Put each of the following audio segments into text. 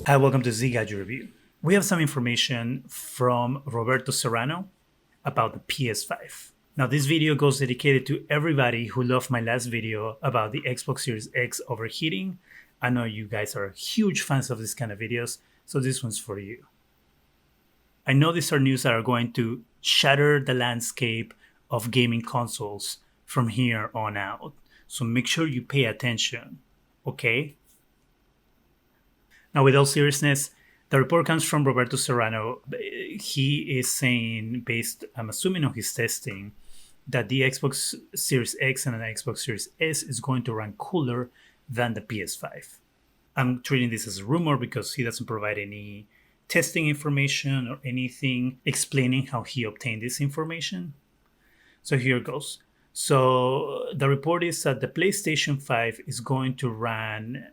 Hi, welcome to Z Gadget Review. We have some information from Roberto Serrano about the PS5. Now, this video goes dedicated to everybody who loved my last video about the Xbox Series X overheating. I know you guys are huge fans of this kind of videos, so this one's for you. I know these are news that are going to shatter the landscape of gaming consoles from here on out, so make sure you pay attention, okay? Now, with all seriousness, the report comes from Roberto Serrano. He is saying, based, I'm assuming, on his testing, that the Xbox Series X and an Xbox Series S is going to run cooler than the PS5. I'm treating this as a rumor because he doesn't provide any testing information or anything explaining how he obtained this information. So here it goes. So the report is that the PlayStation 5 is going to run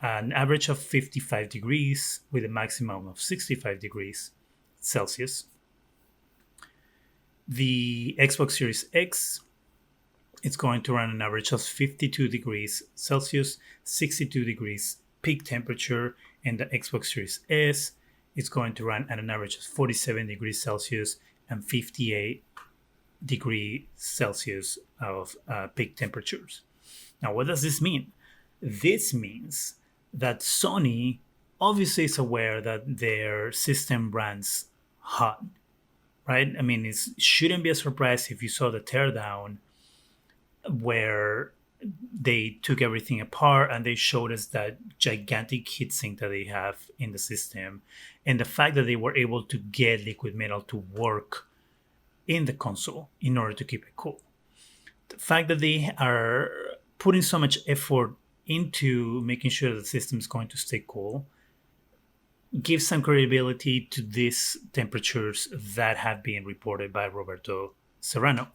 an average of 55 degrees with a maximum of 65 degrees Celsius. The Xbox Series X, it's going to run an average of 52 degrees Celsius, 62 degrees peak temperature, and the Xbox Series S is going to run at an average of 47 degrees Celsius and 58 degrees Celsius of peak temperatures. Now, what does this mean? This means that Sony obviously is aware that their system runs hot, right? I mean, it shouldn't be a surprise if you saw the teardown where they took everything apart and they showed us that gigantic heatsink that they have in the system, and the fact that they were able to get liquid metal to work in the console in order to keep it cool. The fact that they are putting so much effort into making sure the system is going to stay cool gives some credibility to these temperatures that have been reported by Roberto Serrano.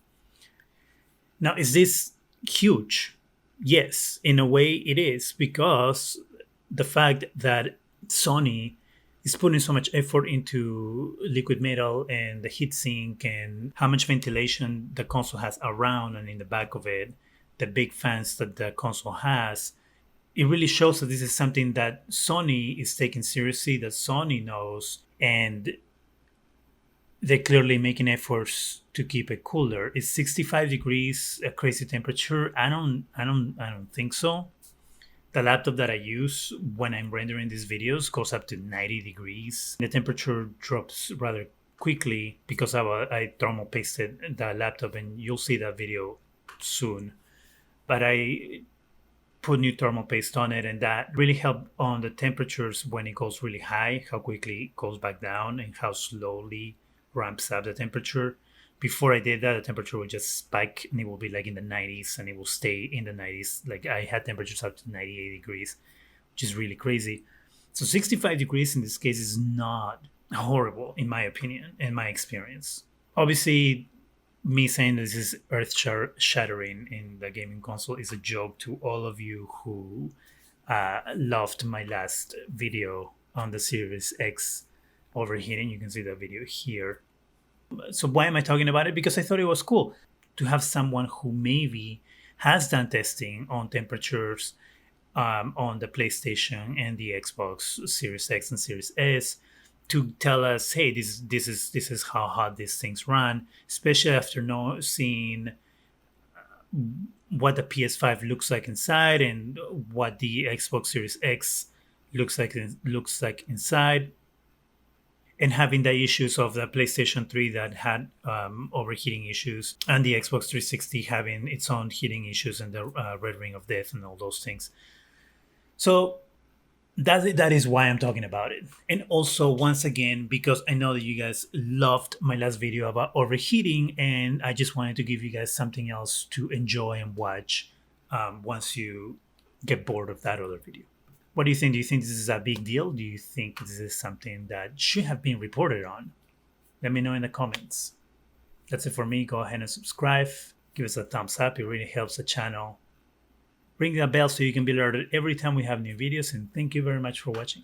Now, is this huge? Yes, in a way it is, because the fact that Sony is putting so much effort into liquid metal and the heatsink and how much ventilation the console has around and in the back of it, the big fans that the console has, it really shows that this is something that Sony is taking seriously, that Sony knows, and they're clearly making efforts to keep it cooler. Is 65 degrees a crazy temperature? I don't think so. The laptop that I use when I'm rendering these videos goes up to 90 degrees. The temperature drops rather quickly because I thermal pasted the laptop, and you'll see that video soon. But I put new thermal paste on it, and that really helped on the temperatures when it goes really high, how quickly it goes back down and how slowly ramps up the temperature. Before I did that, the temperature would just spike and it will be like in the 90s, and it will stay in the 90s. Like I had temperatures up to 98 degrees, which is really crazy. So 65 degrees in this case is not horrible, in my opinion, in my experience. Obviously, me saying this is earth shattering in the gaming console is a joke to all of you who loved my last video on the Series X overheating. You can see that video here. So why am I talking about it? Because I thought it was cool to have someone who maybe has done testing on temperatures on the PlayStation and the Xbox Series X and Series S to tell us, hey, this is how hot these things run, especially after seeing what the PS5 looks like inside and what the Xbox Series X looks like inside, and having the issues of the PlayStation 3 that had overheating issues, and the Xbox 360 having its own heating issues, and the Red Ring of Death and all those things. So that is why I'm talking about it. And also, once again, because I know that you guys loved my last video about overheating, and I just wanted to give you guys something else to enjoy and watch once you get bored of that other video. What do you think? Do you think this is a big deal? Do you think this is something that should have been reported on? Let me know in the comments. That's it for me. Go ahead and subscribe. Give us a thumbs up. It really helps the channel. Ring that bell so you can be alerted every time we have new videos. And thank you very much for watching.